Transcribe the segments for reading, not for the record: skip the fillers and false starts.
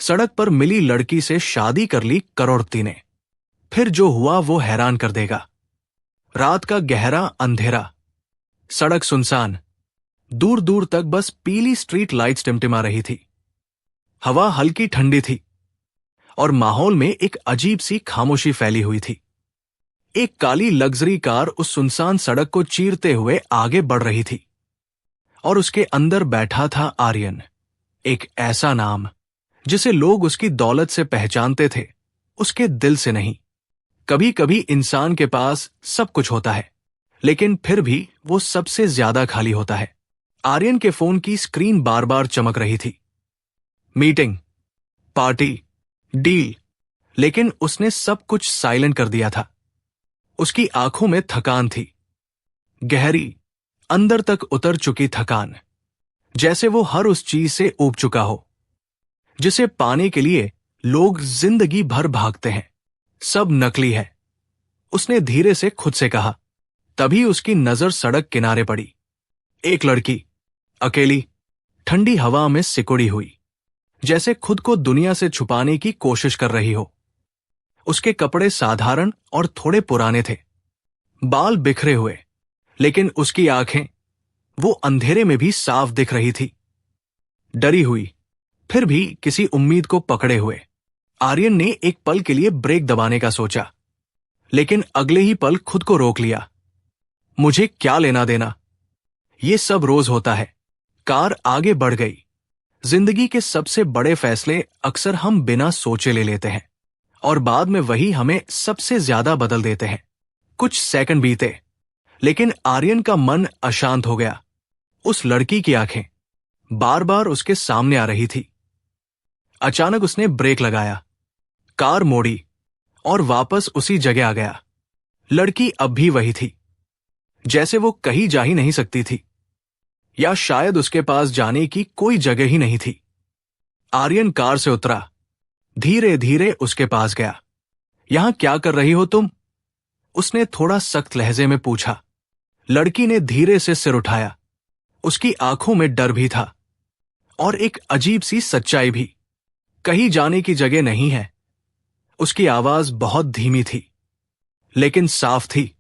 सड़क पर मिली लड़की से शादी कर ली करोड़पति ने। फिर जो हुआ वो हैरान कर देगा। रात का गहरा अंधेरा, सड़क सुनसान, दूर दूर तक बस पीली स्ट्रीट लाइट्स टिमटिमा रही थी। हवा हल्की ठंडी थी और माहौल में एक अजीब सी खामोशी फैली हुई थी। एक काली लग्जरी कार उस सुनसान सड़क को चीरते हुए आगे बढ़ रही थी और उसके अंदर बैठा था आर्यन, एक ऐसा नाम जिसे लोग उसकी दौलत से पहचानते थे, उसके दिल से नहीं। कभी कभी इंसान के पास सब कुछ होता है, लेकिन फिर भी वो सबसे ज्यादा खाली होता है। आर्यन के फोन की स्क्रीन बार बार चमक रही थी। मीटिंग, पार्टी, डील, लेकिन उसने सब कुछ साइलेंट कर दिया था। उसकी आंखों में थकान थी, गहरी, अंदर तक उतर चुकी थकान, जैसे वो हर उस चीज से ऊब चुका हो जिसे पाने के लिए लोग जिंदगी भर भागते हैं। सब नकली है, उसने धीरे से खुद से कहा। तभी उसकी नजर सड़क किनारे पड़ी। एक लड़की, अकेली, ठंडी हवा में सिकुड़ी हुई, जैसे खुद को दुनिया से छुपाने की कोशिश कर रही हो। उसके कपड़े साधारण और थोड़े पुराने थे, बाल बिखरे हुए, लेकिन उसकी आंखें, वो अंधेरे में भी साफ दिख रही थी। डरी हुई, फिर भी किसी उम्मीद को पकड़े हुए। आर्यन ने एक पल के लिए ब्रेक दबाने का सोचा, लेकिन अगले ही पल खुद को रोक लिया। मुझे क्या लेना देना, ये सब रोज होता है। कार आगे बढ़ गई। जिंदगी के सबसे बड़े फैसले अक्सर हम बिना सोचे ले लेते हैं और बाद में वही हमें सबसे ज्यादा बदल देते हैं। कुछ सेकंड बीते, लेकिन आर्यन का मन अशांत हो गया। उस लड़की की आंखें बार बार उसके सामने आ रही थी। अचानक उसने ब्रेक लगाया, कार मोड़ी और वापस उसी जगह आ गया। लड़की अब भी वही थी, जैसे वो कहीं जा ही नहीं सकती थी, या शायद उसके पास जाने की कोई जगह ही नहीं थी। आर्यन कार से उतरा, धीरे धीरे उसके पास गया। यहां क्या कर रही हो तुम? उसने थोड़ा सख्त लहजे में पूछा। लड़की ने धीरे से सिर उठाया। उसकी आंखों में डर भी था और एक अजीब सी सच्चाई भी। कहीं जाने की जगह नहीं है। उसकी आवाज बहुत धीमी थी, लेकिन साफ थी।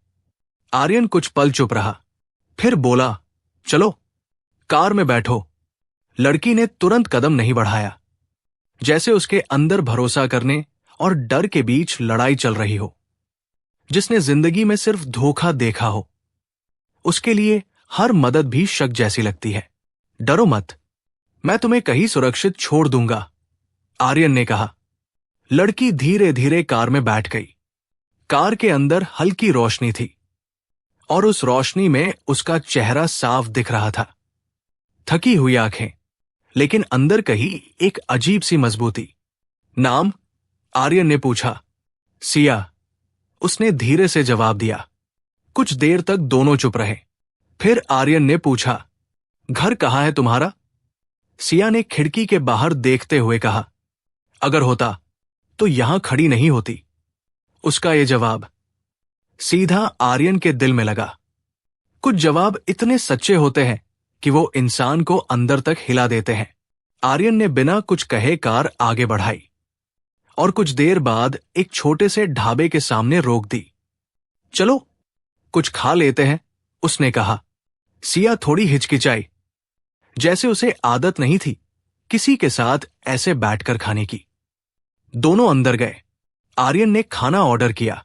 आर्यन कुछ पल चुप रहा, फिर बोला, चलो कार में बैठो। लड़की ने तुरंत कदम नहीं बढ़ाया, जैसे उसके अंदर भरोसा करने और डर के बीच लड़ाई चल रही हो। जिसने जिंदगी में सिर्फ धोखा देखा हो, उसके लिए हर मदद भी शक जैसी लगती है। डरो मत, मैं तुम्हें कहीं सुरक्षित छोड़ दूंगा, आर्यन ने कहा। लड़की धीरे धीरे कार में बैठ गई। कार के अंदर हल्की रोशनी थी और उस रोशनी में उसका चेहरा साफ दिख रहा था। थकी हुई आंखें, लेकिन अंदर कहीं एक अजीब सी मजबूती। नाम? आर्यन ने पूछा। सिया, उसने धीरे से जवाब दिया। कुछ देर तक दोनों चुप रहे। फिर आर्यन ने पूछा, घर कहाँ है तुम्हारा? सिया ने खिड़की के बाहर देखते हुए कहा। अगर होता तो यहां खड़ी नहीं होती। उसका ये जवाब सीधा आर्यन के दिल में लगा। कुछ जवाब इतने सच्चे होते हैं कि वो इंसान को अंदर तक हिला देते हैं। आर्यन ने बिना कुछ कहे कार आगे बढ़ाई और कुछ देर बाद एक छोटे से ढाबे के सामने रोक दी। चलो कुछ खा लेते हैं, उसने कहा। सिया थोड़ी हिचकिचाई, जैसे उसे आदत नहीं थी किसी के साथ ऐसे बैठकर खाने की। दोनों अंदर गए। आर्यन ने खाना ऑर्डर किया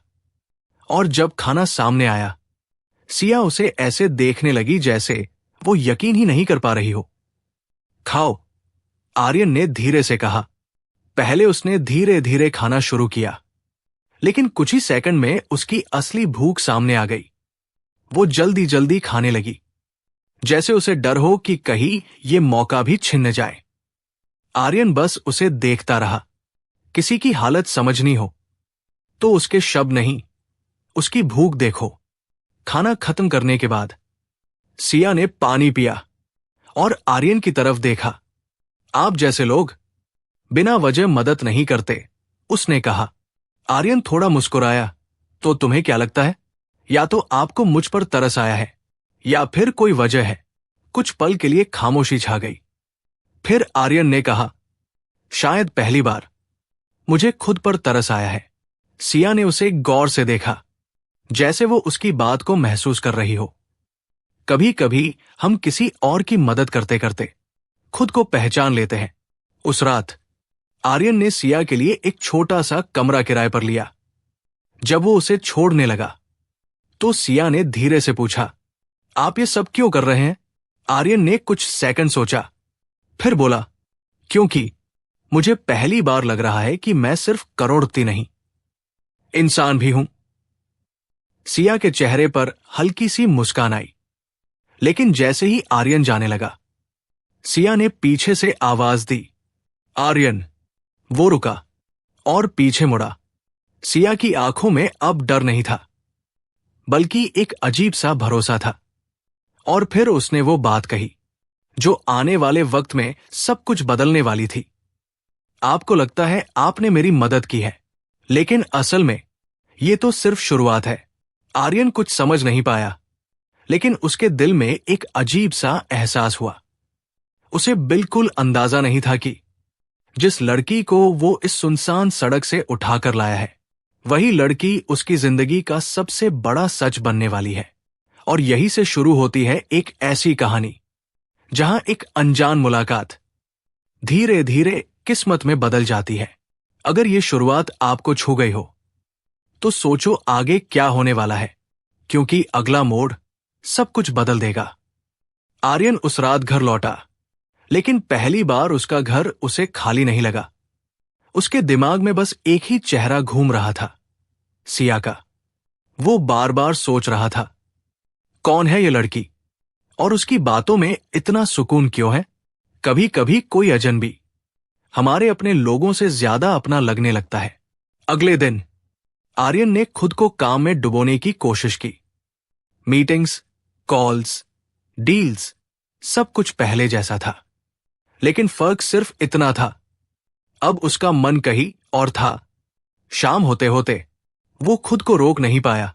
और जब खाना सामने आया, सिया उसे ऐसे देखने लगी जैसे वो यकीन ही नहीं कर पा रही हो। खाओ, आर्यन ने धीरे से कहा। पहले उसने धीरे धीरे खाना शुरू किया, लेकिन कुछ ही सेकंड में उसकी असली भूख सामने आ गई। वो जल्दी जल्दी खाने लगी, जैसे उसे डर हो कि कहीं ये मौका भी छिन जाए। आर्यन बस उसे देखता रहा। किसी की हालत समझनी हो तो उसके शब्द नहीं, उसकी भूख देखो। खाना खत्म करने के बाद सिया ने पानी पिया और आर्यन की तरफ देखा। आप जैसे लोग बिना वजह मदद नहीं करते, उसने कहा। आर्यन थोड़ा मुस्कुराया। तो तुम्हें क्या लगता है, या तो आपको मुझ पर तरस आया है या फिर कोई वजह है। कुछ पल के लिए खामोशी छा गई। फिर आर्यन ने कहा, शायद पहली बार मुझे खुद पर तरस आया है। सिया ने उसे गौर से देखा, जैसे वो उसकी बात को महसूस कर रही हो। कभी कभी हम किसी और की मदद करते करते खुद को पहचान लेते हैं। उस रात आर्यन ने सिया के लिए एक छोटा सा कमरा किराए पर लिया। जब वो उसे छोड़ने लगा तो सिया ने धीरे से पूछा, आप ये सब क्यों कर रहे हैं? आर्यन ने कुछ सेकंड सोचा, फिर बोला, क्योंकि मुझे पहली बार लग रहा है कि मैं सिर्फ करोड़पति नहीं, इंसान भी हूं। सिया के चेहरे पर हल्की सी मुस्कान आई, लेकिन जैसे ही आर्यन जाने लगा, सिया ने पीछे से आवाज दी, आर्यन। वो रुका और पीछे मुड़ा। सिया की आंखों में अब डर नहीं था, बल्कि एक अजीब सा भरोसा था। और फिर उसने वो बात कही जो आने वाले वक्त में सब कुछ बदलने वाली थी। आपको लगता है आपने मेरी मदद की है, लेकिन असल में ये तो सिर्फ शुरुआत है। आर्यन कुछ समझ नहीं पाया, लेकिन उसके दिल में एक अजीब सा एहसास हुआ। उसे बिल्कुल अंदाजा नहीं था कि जिस लड़की को वो इस सुनसान सड़क से उठाकर लाया है, वही लड़की उसकी जिंदगी का सबसे बड़ा सच बनने वाली है। और यही से शुरू होती है एक ऐसी कहानी जहां एक अनजान मुलाकात धीरे धीरे किस्मत में बदल जाती है। अगर ये शुरुआत आपको छू गई हो तो सोचो आगे क्या होने वाला है, क्योंकि अगला मोड़ सब कुछ बदल देगा। आर्यन उस रात घर लौटा, लेकिन पहली बार उसका घर उसे खाली नहीं लगा। उसके दिमाग में बस एक ही चेहरा घूम रहा था, सिया का। वो बार बार सोच रहा था, कौन है ये लड़की और उसकी बातों में इतना सुकून क्यों है? कभी कभी कोई अजनबी हमारे अपने लोगों से ज्यादा अपना लगने लगता है। अगले दिन आर्यन ने खुद को काम में डुबोने की कोशिश की। मीटिंग्स, कॉल्स, डील्स, सब कुछ पहले जैसा था, लेकिन फर्क सिर्फ इतना था, अब उसका मन कहीं और था। शाम होते होते वो खुद को रोक नहीं पाया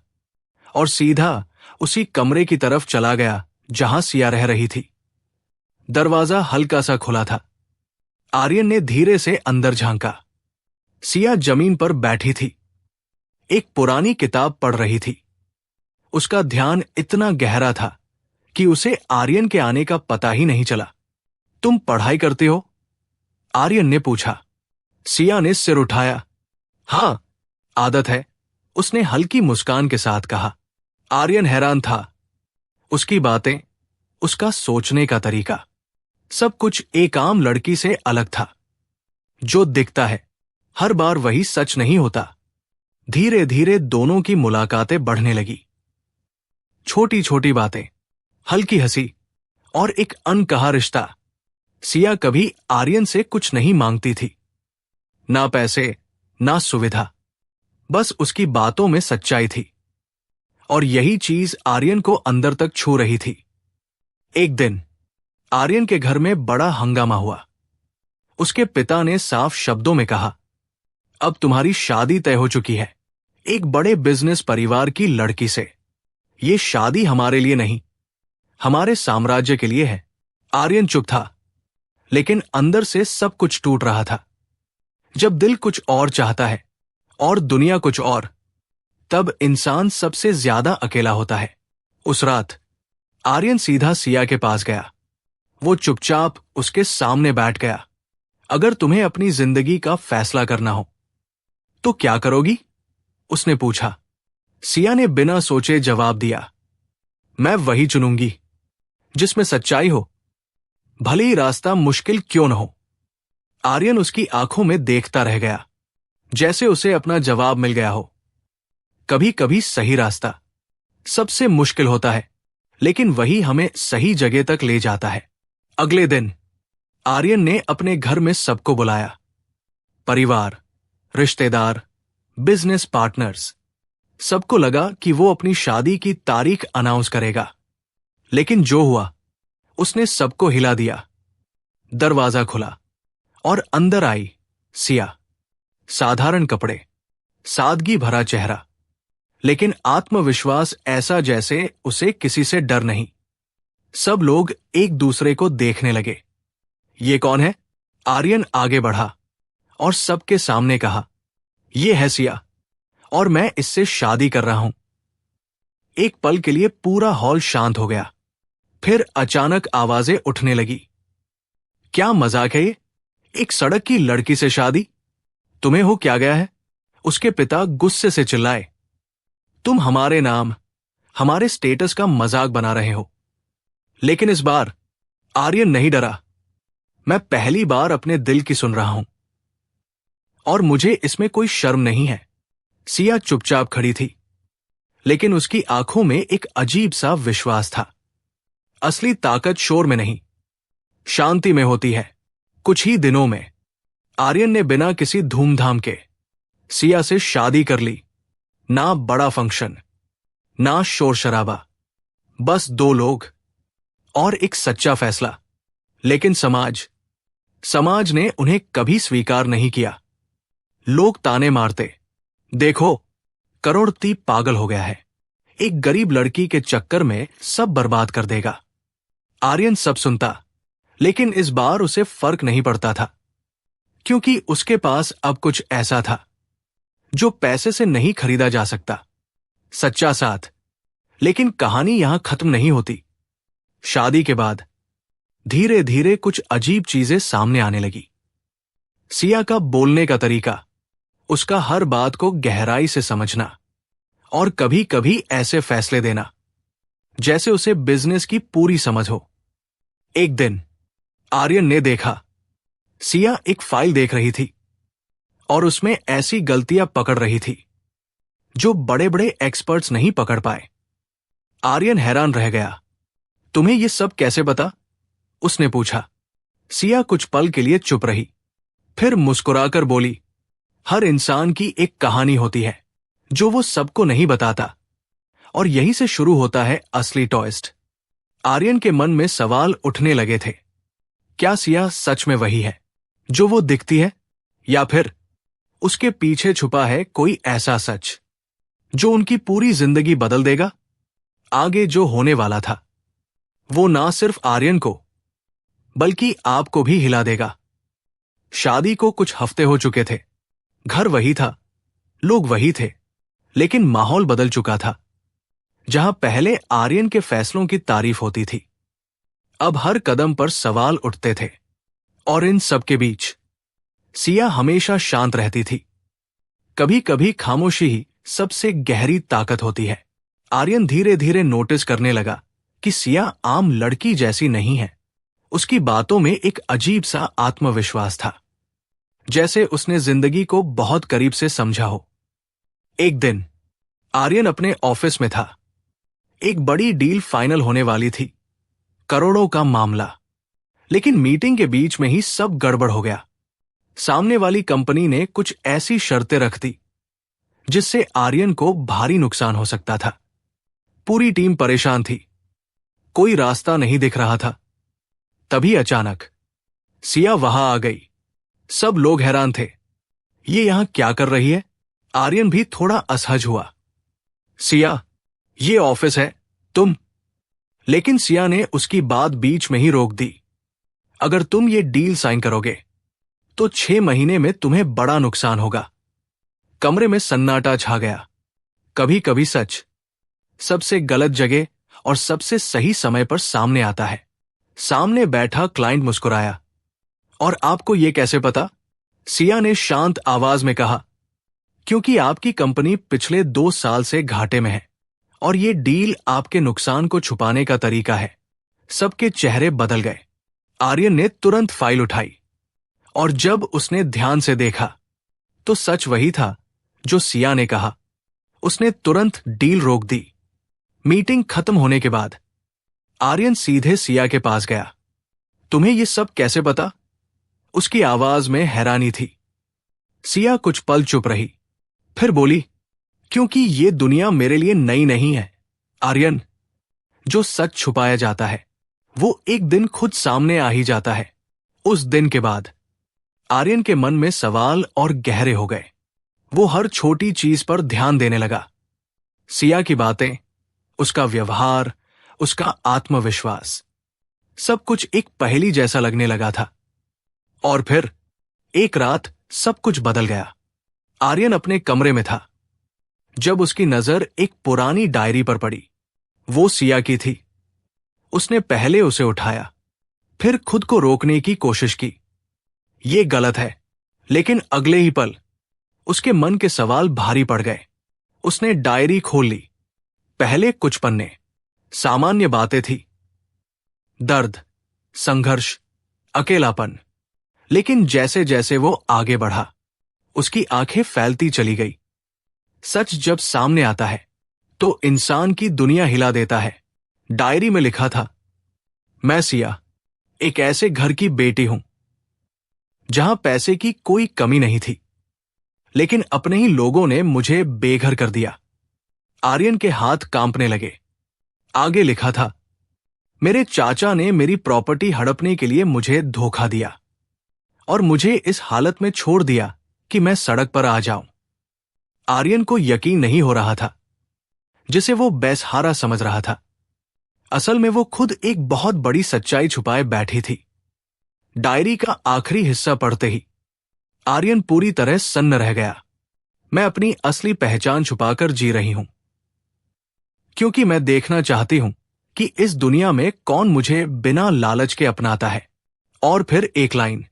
और सीधा उसी कमरे की तरफ चला गया जहां सिया रह रही थी। दरवाजा हल्का सा खुला था। आर्यन ने धीरे से अंदर झांका। सिया जमीन पर बैठी थी, एक पुरानी किताब पढ़ रही थी। उसका ध्यान इतना गहरा था कि उसे आर्यन के आने का पता ही नहीं चला। तुम पढ़ाई करते हो? आर्यन ने पूछा। सिया ने सिर उठाया। हां, आदत है, उसने हल्की मुस्कान के साथ कहा। आर्यन हैरान था। उसकी बातें, उसका सोचने का तरीका, सब कुछ एक आम लड़की से अलग था। जो दिखता है हर बार वही सच नहीं होता। धीरे धीरे दोनों की मुलाकातें बढ़ने लगी। छोटी छोटी बातें, हल्की हंसी और एक अनकहा रिश्ता। सिया कभी आर्यन से कुछ नहीं मांगती थी, ना पैसे, ना सुविधा, बस उसकी बातों में सच्चाई थी। और यही चीज आर्यन को अंदर तक छू रही थी। एक दिन आर्यन के घर में बड़ा हंगामा हुआ। उसके पिता ने साफ शब्दों में कहा, अब तुम्हारी शादी तय हो चुकी है, एक बड़े बिजनेस परिवार की लड़की से। ये शादी हमारे लिए नहीं, हमारे साम्राज्य के लिए है। आर्यन चुप था, लेकिन अंदर से सब कुछ टूट रहा था। जब दिल कुछ और चाहता है और दुनिया कुछ और, तब इंसान सबसे ज्यादा अकेला होता है। उस रात आर्यन सीधा सिया के पास गया। वो चुपचाप उसके सामने बैठ गया। अगर तुम्हें अपनी जिंदगी का फैसला करना हो तो क्या करोगी? उसने पूछा। सिया ने बिना सोचे जवाब दिया, मैं वही चुनूंगी जिसमें सच्चाई हो, भले ही रास्ता मुश्किल क्यों न हो। आर्यन उसकी आंखों में देखता रह गया, जैसे उसे अपना जवाब मिल गया हो। कभी कभी सही रास्ता सबसे मुश्किल होता है, लेकिन वही हमें सही जगह तक ले जाता है। अगले दिन आर्यन ने अपने घर में सबको बुलाया। परिवार, रिश्तेदार, बिजनेस पार्टनर्स, सबको लगा कि वो अपनी शादी की तारीख अनाउंस करेगा। लेकिन जो हुआ उसने सबको हिला दिया। दरवाजा खुला और अंदर आई सिया। साधारण कपड़े, सादगी भरा चेहरा, लेकिन आत्मविश्वास ऐसा जैसे उसे किसी से डर नहीं। सब लोग एक दूसरे को देखने लगे। ये कौन है? आर्यन आगे बढ़ा। और सबके सामने कहा, ये है सिया और मैं इससे शादी कर रहा हूं। एक पल के लिए पूरा हॉल शांत हो गया। फिर अचानक आवाजें उठने लगी। क्या मजाक है ये? एक सड़क की लड़की से शादी? तुम्हें हो क्या गया है? उसके पिता गुस्से से चिल्लाए, तुम हमारे नाम, हमारे स्टेटस का मजाक बना रहे हो। लेकिन इस बार आर्यन नहीं डरा। मैं पहली बार अपने दिल की सुन रहा हूं और मुझे इसमें कोई शर्म नहीं है। सिया चुपचाप खड़ी थी, लेकिन उसकी आंखों में एक अजीब सा विश्वास था। असली ताकत शोर में नहीं, शांति में होती है। कुछ ही दिनों में आर्यन ने बिना किसी धूमधाम के सिया से शादी कर ली। ना बड़ा फंक्शन, ना शोर शराबा, बस दो लोग और एक सच्चा फैसला। लेकिन समाज ने उन्हें कभी स्वीकार नहीं किया। लोग ताने मारते, देखो करोड़पति पागल हो गया है, एक गरीब लड़की के चक्कर में सब बर्बाद कर देगा। आर्यन सब सुनता, लेकिन इस बार उसे फर्क नहीं पड़ता था, क्योंकि उसके पास अब कुछ ऐसा था जो पैसे से नहीं खरीदा जा सकता, सच्चा साथ। लेकिन कहानी यहां खत्म नहीं होती। शादी के बाद धीरे धीरे कुछ अजीब चीजें सामने आने लगी। सिया का बोलने का तरीका, उसका हर बात को गहराई से समझना और कभी कभी ऐसे फैसले देना जैसे उसे बिजनेस की पूरी समझ हो। एक दिन आर्यन ने देखा, सिया एक फाइल देख रही थी और उसमें ऐसी गलतियां पकड़ रही थी जो बड़े बड़े एक्सपर्ट्स नहीं पकड़ पाए। आर्यन हैरान रह गया। तुम्हें यह सब कैसे पता? उसने पूछा। सिया कुछ पल के लिए चुप रही, फिर मुस्कुराकर बोली, हर इंसान की एक कहानी होती है जो वो सबको नहीं बताता, और यहीं से शुरू होता है असली ट्विस्ट। आर्यन के मन में सवाल उठने लगे थे। क्या सिया सच में वही है जो वो दिखती है, या फिर उसके पीछे छुपा है कोई ऐसा सच जो उनकी पूरी जिंदगी बदल देगा? आगे जो होने वाला था वो ना सिर्फ आर्यन को बल्कि आपको भी हिला देगा। शादी को कुछ हफ्ते हो चुके थे। घर वही था, लोग वही थे, लेकिन माहौल बदल चुका था। जहां पहले आर्यन के फैसलों की तारीफ होती थी, अब हर कदम पर सवाल उठते थे। और इन सब के बीच सिया हमेशा शांत रहती थी। कभी कभी खामोशी ही सबसे गहरी ताकत होती है। आर्यन धीरे धीरे नोटिस करने लगा कि सिया आम लड़की जैसी नहीं है। उसकी बातों में एक अजीब सा आत्मविश्वास था, जैसे उसने जिंदगी को बहुत करीब से समझा हो। एक दिन आर्यन अपने ऑफिस में था। एक बड़ी डील फाइनल होने वाली थी, करोड़ों का मामला। लेकिन मीटिंग के बीच में ही सब गड़बड़ हो गया। सामने वाली कंपनी ने कुछ ऐसी शर्तें रख दी जिससे आर्यन को भारी नुकसान हो सकता था। पूरी टीम परेशान थी, कोई रास्ता नहीं दिख रहा था। तभी अचानक सिया वहां आ गई। सब लोग हैरान थे, ये यहां क्या कर रही है? आर्यन भी थोड़ा असहज हुआ। सिया, ये ऑफिस है, तुम। लेकिन सिया ने उसकी बात बीच में ही रोक दी। अगर तुम ये डील साइन करोगे तो 6 महीने में तुम्हें बड़ा नुकसान होगा। कमरे में सन्नाटा छा गया। कभी कभी सच सबसे गलत जगह और सबसे सही समय पर सामने आता है। सामने बैठा क्लाइंट मुस्कुराया। और आपको यह कैसे पता? सिया ने शांत आवाज में कहा, क्योंकि आपकी कंपनी पिछले 2 साल से घाटे में है और यह डील आपके नुकसान को छुपाने का तरीका है। सबके चेहरे बदल गए। आर्यन ने तुरंत फाइल उठाई और जब उसने ध्यान से देखा तो सच वही था जो सिया ने कहा। उसने तुरंत डील रोक दी। मीटिंग खत्म होने के बाद आर्यन सीधे सिया के पास गया। तुम्हें यह सब कैसे पता? उसकी आवाज में हैरानी थी। सिया कुछ पल चुप रही, फिर बोली, क्योंकि यह दुनिया मेरे लिए नई नहीं है आर्यन। जो सच छुपाया जाता है वो एक दिन खुद सामने आ ही जाता है। उस दिन के बाद आर्यन के मन में सवाल और गहरे हो गए। वो हर छोटी चीज पर ध्यान देने लगा। सिया की बातें, उसका व्यवहार, उसका आत्मविश्वास, सब कुछ एक पहेली जैसा लगने लगा था। और फिर एक रात सब कुछ बदल गया। आर्यन अपने कमरे में था जब उसकी नजर एक पुरानी डायरी पर पड़ी। वो सिया की थी। उसने पहले उसे उठाया, फिर खुद को रोकने की कोशिश की। ये गलत है, लेकिन अगले ही पल उसके मन के सवाल भारी पड़ गए। उसने डायरी खोल ली। पहले कुछ पन्ने सामान्य बातें थी, दर्द, संघर्ष, अकेलापन। लेकिन जैसे जैसे वो आगे बढ़ा, उसकी आंखें फैलती चली गई। सच जब सामने आता है तो इंसान की दुनिया हिला देता है। डायरी में लिखा था, मैं सिया एक ऐसे घर की बेटी हूं जहां पैसे की कोई कमी नहीं थी, लेकिन अपने ही लोगों ने मुझे बेघर कर दिया। आर्यन के हाथ कांपने लगे। आगे लिखा था, मेरे चाचा ने मेरी प्रॉपर्टी हड़पने के लिए मुझे धोखा दिया और मुझे इस हालत में छोड़ दिया कि मैं सड़क पर आ जाऊं। आर्यन को यकीन नहीं हो रहा था, जिसे वो बेसहारा समझ रहा था। असल में वो खुद एक बहुत बड़ी सच्चाई छुपाए बैठी थी। डायरी का आखिरी हिस्सा पढ़ते ही आर्यन पूरी तरह सन्न रह गया। मैं अपनी असली पहचान छुपाकर जी रही हूं, क्योंकि मैं देखना चाहती हूं कि इस दुनिया में कौन मुझे बिना लालच के अपनाता है। और फिर एक लाइन,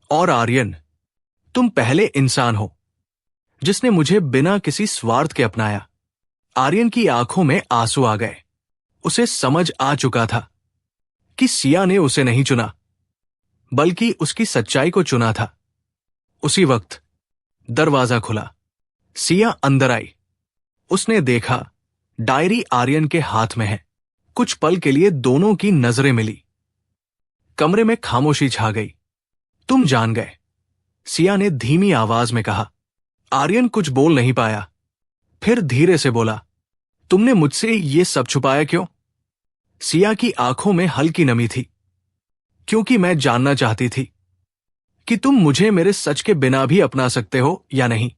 और आर्यन, तुम पहले इंसान हो जिसने मुझे बिना किसी स्वार्थ के अपनाया। आर्यन की आंखों में आंसू आ गए। उसे समझ आ चुका था कि सिया ने उसे नहीं चुना, बल्कि उसकी सच्चाई को चुना था। उसी वक्त दरवाजा खुला। सिया अंदर आई। उसने देखा डायरी आर्यन के हाथ में है। कुछ पल के लिए दोनों की नजरें मिली। कमरे में खामोशी छा गई। तुम जान गए, सिया ने धीमी आवाज में कहा। आर्यन कुछ बोल नहीं पाया। फिर धीरे से बोला, तुमने मुझसे ये सब छुपाया क्यों? सिया की आंखों में हल्की नमी थी। क्योंकि मैं जानना चाहती थी कि तुम मुझे मेरे सच के बिना भी अपना सकते हो या नहीं।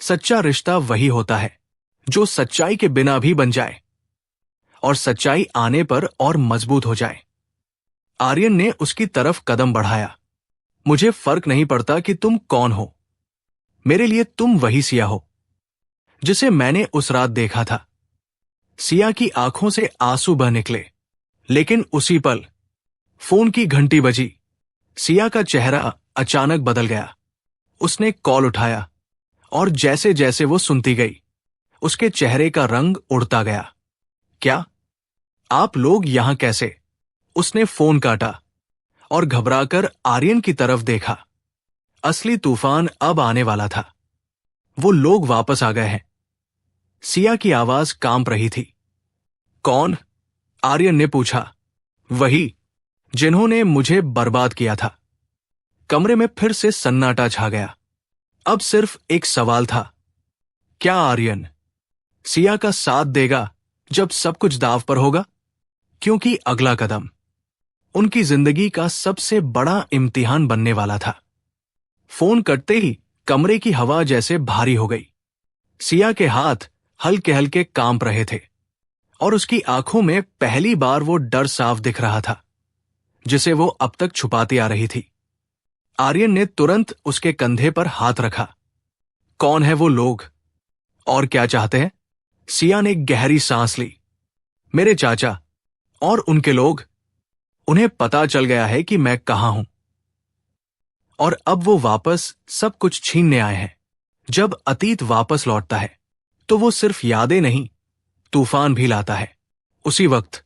सच्चा रिश्ता वही होता है जो सच्चाई के बिना भी बन जाए और सच्चाई आने पर और मजबूत हो जाए। आर्यन ने उसकी तरफ कदम बढ़ाया। मुझे फर्क नहीं पड़ता कि तुम कौन हो। मेरे लिए तुम वही सिया हो जिसे मैंने उस रात देखा था। सिया की आंखों से आंसू बह निकले। लेकिन उसी पल फोन की घंटी बजी। सिया का चेहरा अचानक बदल गया। उसने कॉल उठाया और जैसे जैसे वो सुनती गई, उसके चेहरे का रंग उड़ता गया। क्या? आप लोग यहां कैसे? उसने फोन काटा और घबराकर आर्यन की तरफ देखा। असली तूफान अब आने वाला था। वो लोग वापस आ गए हैं। सिया की आवाज कांप रही थी। कौन? आर्यन ने पूछा। वही जिन्होंने मुझे बर्बाद किया था। कमरे में फिर से सन्नाटा छा गया। अब सिर्फ एक सवाल था, क्या आर्यन सिया का साथ देगा जब सब कुछ दांव पर होगा? क्योंकि अगला कदम उनकी जिंदगी का सबसे बड़ा इम्तिहान बनने वाला था। फोन कटते ही कमरे की हवा जैसे भारी हो गई। सिया के हाथ हल्के हल्के कांप रहे थे और उसकी आंखों में पहली बार वो डर साफ दिख रहा था जिसे वो अब तक छुपाती आ रही थी। आर्यन ने तुरंत उसके कंधे पर हाथ रखा। कौन है वो लोग और क्या चाहते हैं? सिया ने गहरी सांस ली। मेरे चाचा और उनके लोग, उन्हें पता चल गया है कि मैं कहां हूं और अब वो वापस सब कुछ छीनने आए हैं। जब अतीत वापस लौटता है तो वो सिर्फ यादें नहीं, तूफान भी लाता है। उसी वक्त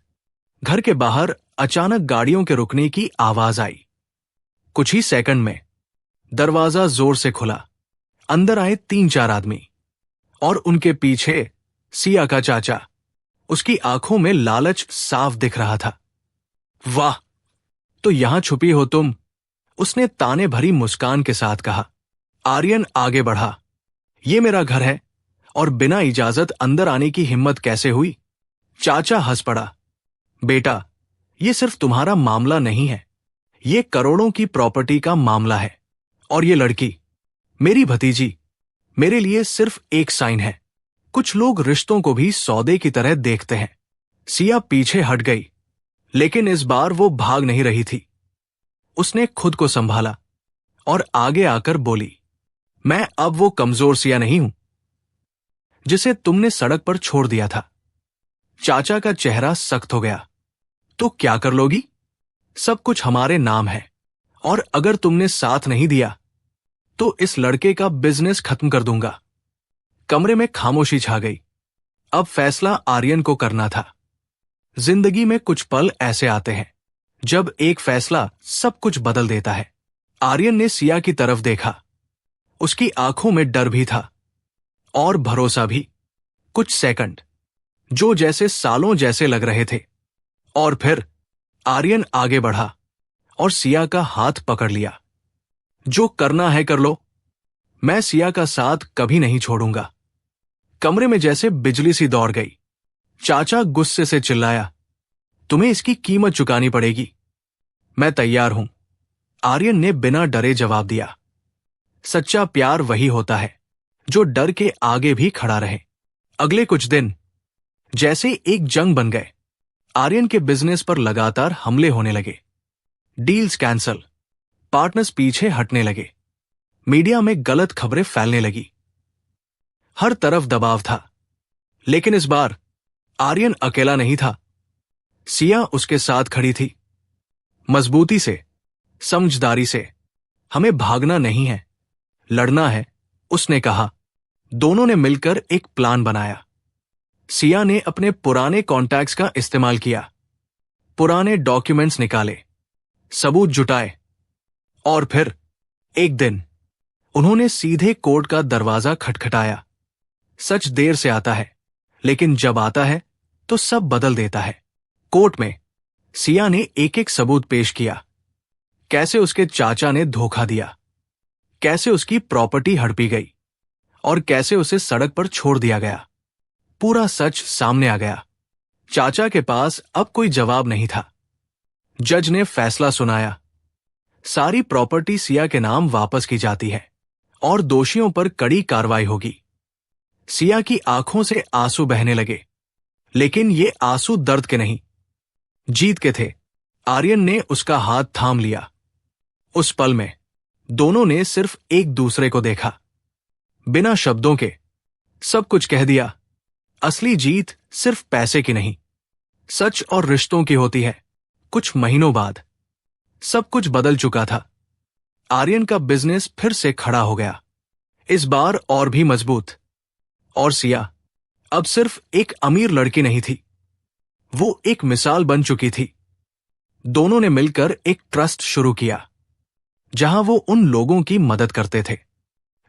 घर के बाहर अचानक गाड़ियों के रुकने की आवाज आई। कुछ ही सेकंड में दरवाजा जोर से खुला। अंदर आए 3-4 आदमी और उनके पीछे सिया का चाचा। उसकी आंखों में लालच साफ दिख रहा था। वाह, तो यहां छुपी हो तुम, उसने ताने भरी मुस्कान के साथ कहा। आर्यन आगे बढ़ा। ये मेरा घर है और बिना इजाजत अंदर आने की हिम्मत कैसे हुई? चाचा हंस पड़ा। बेटा, ये सिर्फ तुम्हारा मामला नहीं है, ये करोड़ों की प्रॉपर्टी का मामला है। और ये लड़की, मेरी भतीजी, मेरे लिए सिर्फ एक साइन है। कुछ लोग रिश्तों को भी सौदे की तरह देखते हैं। सिया पीछे हट गई, लेकिन इस बार वो भाग नहीं रही थी। उसने खुद को संभाला और आगे आकर बोली, मैं अब वो कमजोर सिया नहीं हूं जिसे तुमने सड़क पर छोड़ दिया था। चाचा का चेहरा सख्त हो गया। तो क्या कर लोगी? सब कुछ हमारे नाम है, और अगर तुमने साथ नहीं दिया तो इस लड़के का बिजनेस खत्म कर दूंगा। कमरे में खामोशी छा गई। अब फैसला आर्यन को करना था। जिंदगी में कुछ पल ऐसे आते हैं जब एक फैसला सब कुछ बदल देता है। आर्यन ने सिया की तरफ देखा। उसकी आंखों में डर भी था और भरोसा भी। कुछ सेकंड जो जैसे सालों जैसे लग रहे थे, और फिर आर्यन आगे बढ़ा और सिया का हाथ पकड़ लिया। जो करना है कर लो, मैं सिया का साथ कभी नहीं छोड़ूंगा। कमरे में जैसे बिजली सी दौड़ गई। चाचा गुस्से से चिल्लाया, तुम्हें इसकी कीमत चुकानी पड़ेगी। मैं तैयार हूं, आर्यन ने बिना डरे जवाब दिया। सच्चा प्यार वही होता है जो डर के आगे भी खड़ा रहे। अगले कुछ दिन जैसे एक जंग बन गए। आर्यन के बिजनेस पर लगातार हमले होने लगे। डील्स कैंसल, पार्टनर्स पीछे हटने लगे, मीडिया में गलत खबरें फैलने लगी। हर तरफ दबाव था। लेकिन इस बार आर्यन अकेला नहीं था। सिया उसके साथ खड़ी थी, मजबूती से, समझदारी से। हमें भागना नहीं है, लड़ना है, उसने कहा। दोनों ने मिलकर एक प्लान बनाया। सिया ने अपने पुराने कॉन्टैक्ट्स का इस्तेमाल किया, पुराने डॉक्यूमेंट्स निकाले, सबूत जुटाए, और फिर एक दिन उन्होंने सीधे कोर्ट का दरवाजा खटखटाया। सच देर से आता है, लेकिन जब आता है तो सब बदल देता है। कोर्ट में सिया ने एक एक सबूत पेश किया। कैसे उसके चाचा ने धोखा दिया, कैसे उसकी प्रॉपर्टी हड़पी गई, और कैसे उसे सड़क पर छोड़ दिया गया। पूरा सच सामने आ गया। चाचा के पास अब कोई जवाब नहीं था। जज ने फैसला सुनाया। सारी प्रॉपर्टी सिया के नाम वापस की जाती है और दोषियों पर कड़ी कार्रवाई होगी। सिया की आंखों से आंसू बहने लगे, लेकिन ये आंसू दर्द के नहीं, जीत के थे। आर्यन ने उसका हाथ थाम लिया। उस पल में दोनों ने सिर्फ एक दूसरे को देखा। बिना शब्दों के सब कुछ कह दिया। असली जीत सिर्फ पैसे की नहीं, सच और रिश्तों की होती है। कुछ महीनों बाद सब कुछ बदल चुका था। आर्यन का बिजनेस फिर से खड़ा हो गया, इस बार और भी मजबूत। और सिया अब सिर्फ एक अमीर लड़की नहीं थी, वो एक मिसाल बन चुकी थी। दोनों ने मिलकर एक ट्रस्ट शुरू किया, जहां वो उन लोगों की मदद करते थे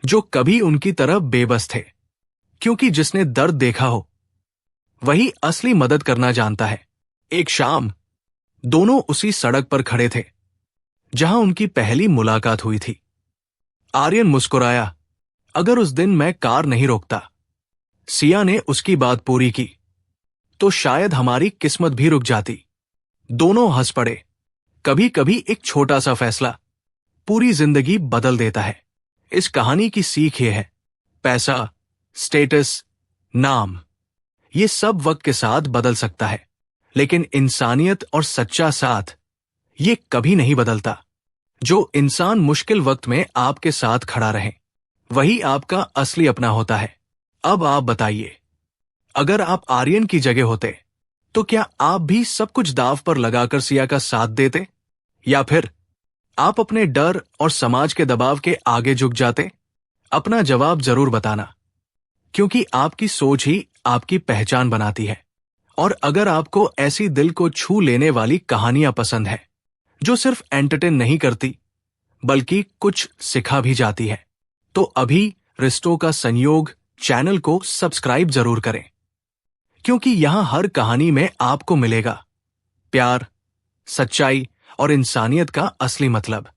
जो कभी उनकी तरह बेबस थे। क्योंकि जिसने दर्द देखा हो वही असली मदद करना जानता है। एक शाम दोनों उसी सड़क पर खड़े थे जहां उनकी पहली मुलाकात हुई थी। आर्यन मुस्कुराया, अगर उस दिन मैं कार नहीं रोकता, सिया ने उसकी बात पूरी की, तो शायद हमारी किस्मत भी रुक जाती। दोनों हंस पड़े। कभी कभी एक छोटा सा फैसला पूरी जिंदगी बदल देता है। इस कहानी की सीख ये है, पैसा, स्टेटस, नाम, ये सब वक्त के साथ बदल सकता है, लेकिन इंसानियत और सच्चा साथ ये कभी नहीं बदलता। जो इंसान मुश्किल वक्त में आपके साथ खड़ा रहे, वही आपका असली अपना होता है। अब आप बताइए, अगर आप आर्यन की जगह होते तो क्या आप भी सब कुछ दांव पर लगाकर सिया का साथ देते, या फिर आप अपने डर और समाज के दबाव के आगे झुक जाते? अपना जवाब जरूर बताना, क्योंकि आपकी सोच ही आपकी पहचान बनाती है। और अगर आपको ऐसी दिल को छू लेने वाली कहानियां पसंद है जो सिर्फ एंटरटेन नहीं करती बल्कि कुछ सिखा भी जाती है, तो अभी रिश्तों का संयोग चैनल को सब्सक्राइब जरूर करें, क्योंकि यहां हर कहानी में आपको मिलेगा प्यार, सच्चाई और इंसानियत का असली मतलब।